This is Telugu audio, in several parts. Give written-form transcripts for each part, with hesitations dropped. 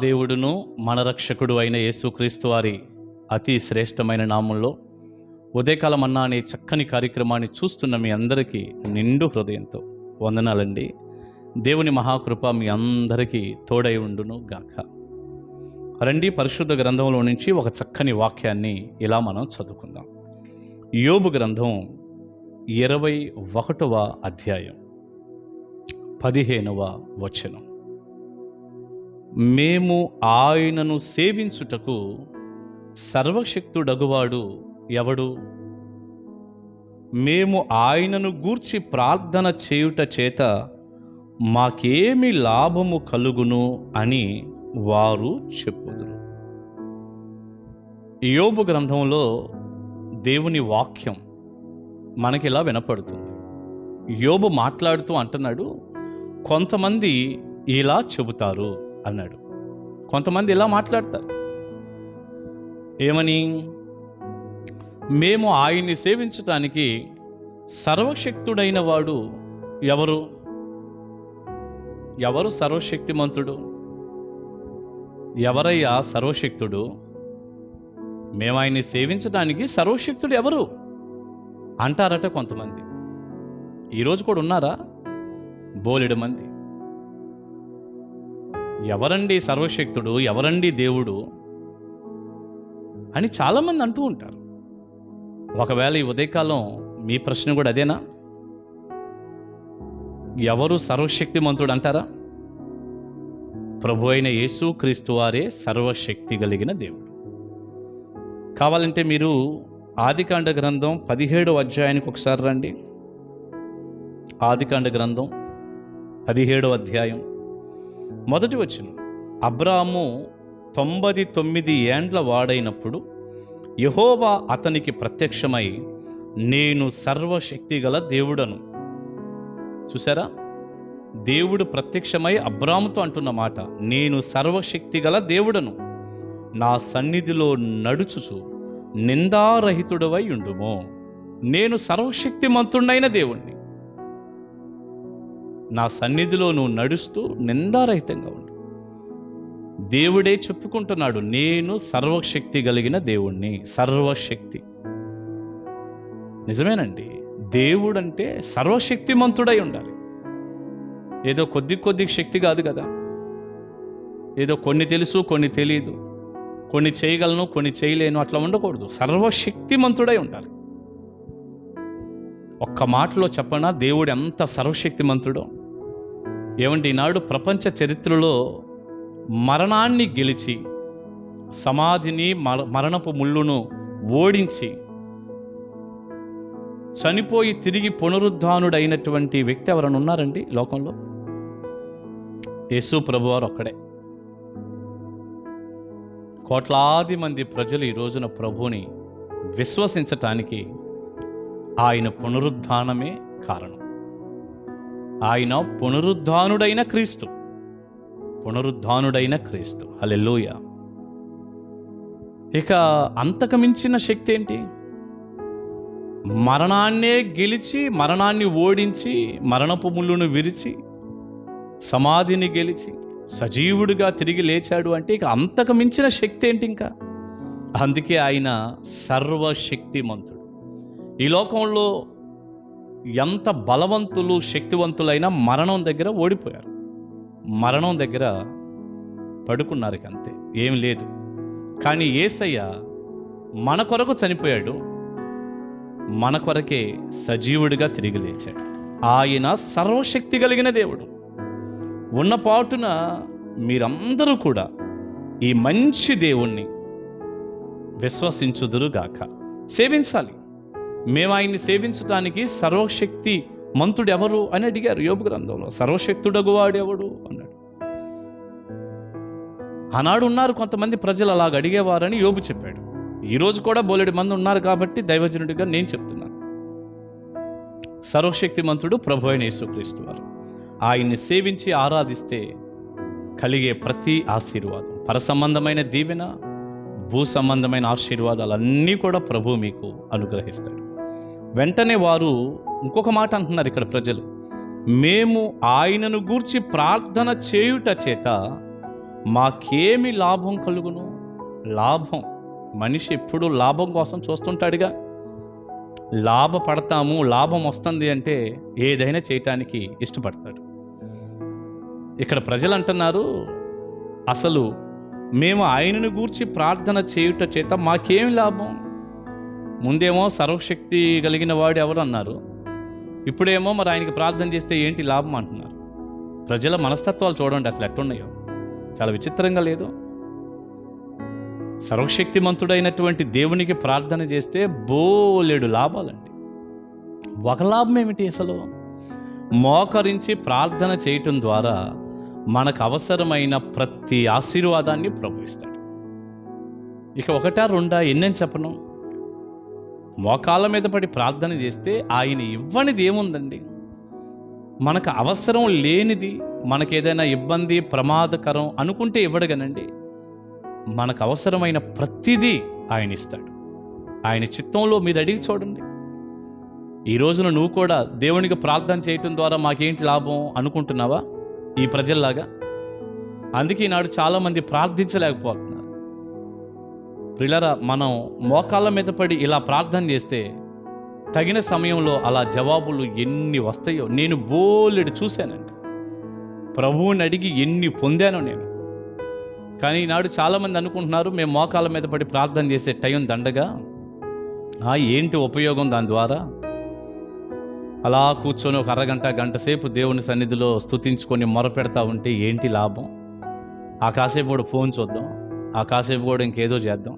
దేవుడును మన రక్షకుడు అయిన యేసుక్రీస్తు వారి అతి శ్రేష్టమైన నామంలో ఉదయకాలం అన్నా అనే చక్కని కార్యక్రమాన్ని చూస్తున్న మీ అందరికీ నిండు హృదయంతో వందనాలండి. దేవుని మహాకృప మీ అందరికీ తోడై ఉండును గాక. రండి, పరిశుద్ధ గ్రంథంలో నుంచి ఒక చక్కని వాక్యాన్ని ఇలా మనం చదువుకుందాం. యోబు గ్రంథం 21వ అధ్యాయం 15వ వచనం. మేము ఆయనను సేవించుటకు సర్వశక్తుడగువాడు ఎవడు? మేము ఆయనను గూర్చి ప్రార్థన చేయుట చేత మాకేమి లాభము కలుగును అని వారు చెప్పుదురు. యోబు గ్రంథంలో దేవుని వాక్యం మనకిలా వినపడుతుంది. యోబు మాట్లాడుతూ అంటున్నాడు, కొంతమంది ఇలా చెబుతారు అన్నాడు. కొంతమంది ఇలా మాట్లాడతారు. ఏమని? మేము ఆయన్ని సేవించటానికి సర్వశక్తుడైన వాడు ఎవరు? ఎవరు సర్వశక్తిమంతుడు? ఎవరయ్యా సర్వశక్తుడు? మేము ఆయన్ని సేవించడానికి సర్వశక్తుడు ఎవరు అంటారట కొంతమంది. ఈరోజు కూడా ఉన్నారా? బోలెడు మంది. ఎవరండి సర్వశక్తుడు, ఎవరండి దేవుడు అని చాలామంది అంటూ ఉంటారు. ఒకవేళ ఈ ఉదయకాలం మీ ప్రశ్న కూడా అదేనా? ఎవరు సర్వశక్తిమంతుడు అంటారా? ప్రభు అయిన యేసుక్రీస్తు వారే సర్వశక్తి కలిగిన దేవుడు. కావాలంటే మీరు ఆదికాండ గ్రంథం 17వ అధ్యాయానికి ఒకసారి రండి. ఆదికాండ గ్రంథం 17వ అధ్యాయం మొదటి వచనం. అబ్రాము 99 ఏండ్ల వాడైనప్పుడు యెహోవా అతనికి ప్రత్యక్షమై, నేను సర్వశక్తి గల దేవుడను. చూసారా? దేవుడు ప్రత్యక్షమై అబ్రాముతో అంటున్న మాట, నేను సర్వశక్తి గల దేవుడను, నా సన్నిధిలో నడుచుచు నిందారహితుడవై ఉండుము. నేను సర్వశక్తిమంతుడైన దేవుణ్ణి, నా సన్నిధిలో నువ్వు నడుస్తూ నిందారహితంగా ఉండు. దేవుడే చెప్పుకుంటున్నాడు, నేను సర్వశక్తి కలిగిన దేవుణ్ణి. సర్వశక్తి నిజమేనండి. దేవుడు అంటే సర్వశక్తిమంతుడై ఉండాలి. ఏదో కొద్ది శక్తి కాదు కదా. ఏదో కొన్ని తెలుసు, కొన్ని తెలియదు, కొన్ని చేయగలను, కొన్ని చేయలేను, అట్లా ఉండకూడదు. సర్వశక్తిమంతుడై ఉండాలి. ఒక్క మాటలో చెప్పనా దేవుడు ఎంత సర్వశక్తిమంతుడో? ఏమంటే ఈనాడు ప్రపంచ చరిత్రలో మరణాన్ని గెలిచి, సమాధిని, మరణపు ముళ్ళును ఓడించి, చనిపోయి తిరిగి పునరుద్ధానుడైనటువంటి వ్యక్తి ఎవరైనా ఉన్నారండి లోకంలో? యేసు ప్రభువారు ఒక్కడే. కోట్లాది మంది ప్రజలు ఈ రోజున ప్రభువుని విశ్వసించటానికి ఆయన పునరుద్ధానమే కారణం. ఆయన పునరుద్ధానుడైన క్రీస్తు. పునరుద్ధానుడైన క్రీస్తు. హల్లెలూయా. ఇక అంతకు మించిన శక్తి ఏంటి? మరణాన్నే గెలిచి, మరణాన్ని ఓడించి, మరణపు ముళ్ళును విరిచి, సమాధిని గెలిచి సజీవుడిగా తిరిగి లేచాడు అంటే ఇక అంతకు మించిన శక్తి ఏంటి ఇంకా? అందుకే ఆయన సర్వశక్తిమంతుడు. ఈ లోకంలో ఎంత బలవంతులు, శక్తివంతులైనా మరణం దగ్గర ఓడిపోయారు. మరణం దగ్గర పడుకున్నారు, అంతే, ఏం లేదు. కానీ యేసయ్య మన కొరకు చనిపోయాడు, మన కొరకే సజీవుడిగా తిరిగి లేచాడు. ఆయన సర్వశక్తి కలిగిన దేవుడు. ఉన్న పాటున మీరందరూ కూడా ఈ మంచి దేవుణ్ణి విశ్వసించుదురుగాక. సేవించాలి. మేము ఆయన్ని సేవించడానికి సర్వశక్తి మంతుడు ఎవరు అని అడిగారు యోబు గ్రంథంలో. సర్వశక్తుడగువాడు ఎవడు అన్నాడు. ఆనాడు ఉన్నారు కొంతమంది ప్రజలు అలాగ అడిగేవారని యోబు చెప్పాడు. ఈరోజు కూడా బోలెడు మంది ఉన్నారు కాబట్టి దైవజనుడిగా నేను చెప్తున్నాను. సర్వశక్తిమంతుడు ప్రభు అయిన యేసుక్రీస్తు వారు. ఆయన్ని సేవించి ఆరాధిస్తే కలిగే ప్రతి ఆశీర్వాదం, పరసంబంధమైన దీవెన, భూ సంబంధమైన ఆశీర్వాదాలన్నీ కూడా ప్రభు మీకు అనుగ్రహిస్తాడు. వెంటనే వారు ఇంకొక మాట అంటున్నారు ఇక్కడ ప్రజలు, మేము ఆయనను గూర్చి ప్రార్థన చేయుట చేత మాకేమి లాభం కలుగును? లాభం, మనిషి ఎప్పుడు లాభం కోసం చూస్తుంటాడుగా. లాభపడతాము, లాభం వస్తుంది అంటే ఏదైనా చేయటానికి ఇష్టపడతాడు. ఇక్కడ ప్రజలు అంటున్నారు, అసలు మేము ఆయనను గూర్చి ప్రార్థన చేయుట చేత మాకేం లాభం? ముందేమో సర్వశక్తి కలిగిన వాడు ఎవరు అన్నారు, ఇప్పుడేమో మరి ఆయనకి ప్రార్థన చేస్తే ఏంటి లాభం అంటున్నారు. ప్రజల మనస్తత్వాలు చూడండి అసలు ఎట్టున్నాయో, చాలా విచిత్రంగా లేదు? సర్వశక్తిమంతుడైనటువంటి దేవునికి ప్రార్థన చేస్తే బోలెడు లాభాలండి. ఒక లాభం ఏమిటి అసలు? మోకరించి ప్రార్థన చేయటం ద్వారా మనకు అవసరమైన ప్రతి ఆశీర్వాదాన్ని ప్రభు ఇస్తాడు. ఇక ఒకటా రెండా ఎన్నని చెప్పను. మోకాళ్ళ మీద పడి ప్రార్థన చేస్తే ఆయన ఇవ్వనిది ఏముందండి? మనకు అవసరం లేనిది, మనకేదైనా ఇబ్బంది ప్రమాదకరం అనుకుంటే ఇవ్వడగనండి. మనకు అవసరమైన ప్రతిదీ ఆయన ఇస్తాడు. ఆయన చిత్తంలో మీరు అడిగి చూడండి. ఈ రోజున నువ్వు కూడా దేవునికి ప్రార్థన చేయటం ద్వారా మాకేంటి లాభం అనుకుంటున్నావా ఈ ప్రజల్లాగా? అందుకే ఈనాడు చాలామంది ప్రార్థించలేకపోతున్నారు. ప్రియులారా, మనం మోకాళ్ళ మీద పడి ఇలా ప్రార్థన చేస్తే తగిన సమయంలో అలా జవాబులు ఎన్ని వస్తాయో నేను బోలెడు చూశానండి. ప్రభువుని అడిగి ఎన్ని పొందానో నేను. కానీ ఈనాడు చాలామంది అనుకుంటున్నారు, మేము మోకాళ్ళ మీద పడి ప్రార్థన చేసే టైం దండగా, ఏంటి ఉపయోగం దాని ద్వారా? అలా కూర్చొని ఒక అరగంట గంట సేపు దేవుని సన్నిధిలో స్తుతించుకొని మొరపెడతా ఉంటే ఏంటి లాభం? ఆ కాసేపు కూడా ఫోన్ చూద్దాం, ఆ కాసేపు కూడా ఇంకేదో చేద్దాం.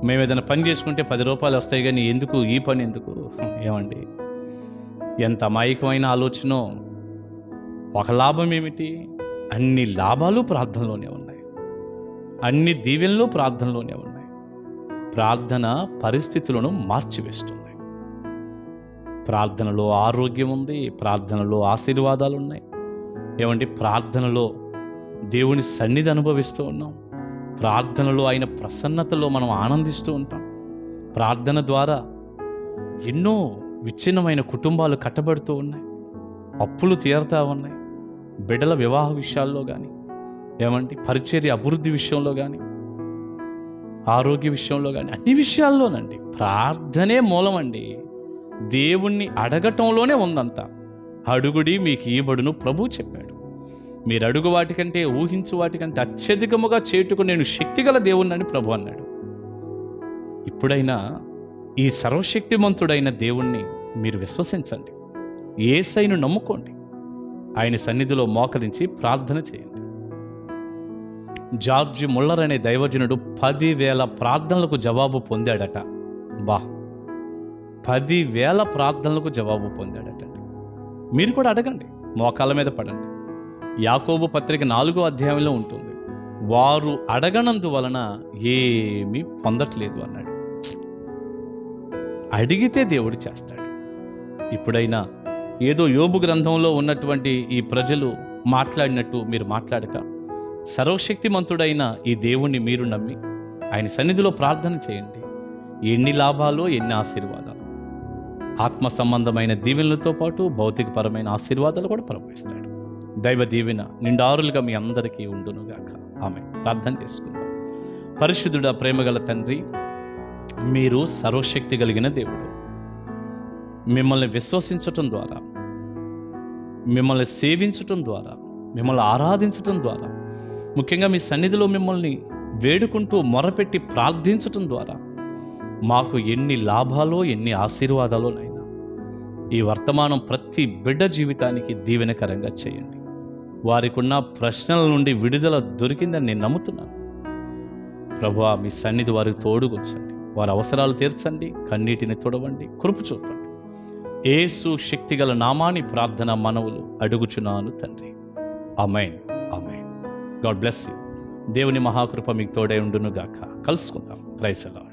మేము ఏదైనా పని చేసుకుంటే 10 రూపాయలు వస్తాయి, కానీ ఎందుకు ఈ పని ఎందుకు? ఏమండి, ఎంత అమాయకమైన ఆలోచనో. ఒక లాభం ఏమిటి? అన్ని లాభాలు ప్రార్థనలోనే ఉన్నాయి, అన్ని దీవెనలు ప్రార్థనలోనే ఉన్నాయి. ప్రార్థన పరిస్థితులను మార్చివేస్తుంది. ప్రార్థనలో ఆరోగ్యం ఉంది, ప్రార్థనలో ఆశీర్వాదాలు ఉన్నాయి. ఏమండి, ప్రార్థనలో దేవుని సన్నిధి అనుభవిస్తూ ఉన్నాం. ప్రార్థనలో ఆయన ప్రసన్నతలో మనం ఆనందిస్తూ ఉంటాం. ప్రార్థన ద్వారా ఎన్నో విచ్ఛిన్నమైన కుటుంబాలు కట్టబడుతూ ఉన్నాయి, అప్పులు తీరుతూ ఉన్నాయి. బిడ్డల వివాహ విషయాల్లో కానీ, ఏమండి పరిచర్య అభివృద్ధి విషయంలో కానీ, ఆరోగ్య విషయంలో కానీ, అన్ని విషయాల్లోనండి ప్రార్థనే మూలం అండి. దేవుణ్ణి అడగటంలోనే ఉందంతా. అడుగుడి మీకు ఇవ్వబడును ప్రభు చెప్పాడు. మీరు అడుగు వాటికంటే, ఊహించు వాటికంటే అత్యధికముగా చేటుకు నేను శక్తిగల దేవుణ్ణని ప్రభు అన్నాడు. ఇప్పుడైనా ఈ సర్వశక్తిమంతుడైన దేవుణ్ణి మీరు విశ్వసించండి, యేసయ్యను నమ్ముకోండి, ఆయన సన్నిధిలో మోకరించి ప్రార్థన చేయండి. జార్జ్ ముల్లర్ అనే దైవజనుడు 10,000 ప్రార్థనలకు జవాబు పొందాడట. 10,000 ప్రార్థనలకు జవాబు పొందాడటండి. మీరు కూడా అడగండి, మోకాళ్ళ మీద పడండి. యాకోబు పత్రిక 4వ అధ్యాయంలో ఉంటుంది, వారు అడగనందువలన ఏమీ పొందట్లేదు అన్నాడు. అడిగితే దేవుడు చేస్తాడు. ఇప్పుడైనా ఏదో యోబు గ్రంథంలో ఉన్నటువంటి ఈ ప్రజలు మాట్లాడినట్టు మీరు మాట్లాడక, సర్వశక్తిమంతుడైన ఈ దేవుణ్ణి మీరు నమ్మి ఆయన సన్నిధిలో ప్రార్థన చేయండి. ఎన్ని లాభాలు, ఎన్ని ఆశీర్వాదాలు. ఆత్మ సంబంధమైన దీవెనలతో పాటు భౌతికపరమైన ఆశీర్వాదాలు కూడా ప్రవహిస్తాడు. దైవ దీవెన నిండారులుగా మీ అందరికీ ఉండునుగాక. ఆమేన్. ప్రార్థన చేసుకుందాం. పరిశుద్ధుడా, ప్రేమగల తండ్రి, మీరు సర్వశక్తి కలిగిన దేవుడు. మిమ్మల్ని విశ్వసించటం ద్వారా, మిమ్మల్ని సేవించటం ద్వారా, మిమ్మల్ని ఆరాధించటం ద్వారా, ముఖ్యంగా మీ సన్నిధిలో మిమ్మల్ని వేడుకుంటూ మొరపెట్టి ప్రార్థించటం ద్వారా మాకు ఎన్ని లాభాలో, ఎన్ని ఆశీర్వాదాలో నైనా ఈ వర్తమానం ప్రతి బిడ్డ జీవితానికి దీవెనకరంగా చేయండి. వారికి ఉన్న ప్రశ్నల నుండి విడుదల దొరికిందని నేను నమ్ముతున్నాను. ప్రభువా, మీ సన్నిధి వారికి తోడుగొచ్చండి, వారి అవసరాలు తీర్చండి, కన్నీటిని తొడవండి, కృప చూపండి. యేసు శక్తిగల నామాని ప్రార్థన మనవులు అడుగుచున్నాను తండ్రి. ఆమేన్, ఆమేన్. God bless you. దేవుని మహాకృప మీకు తోడై ఉండును గాక. కలుసుకుందాం. Praise the lord.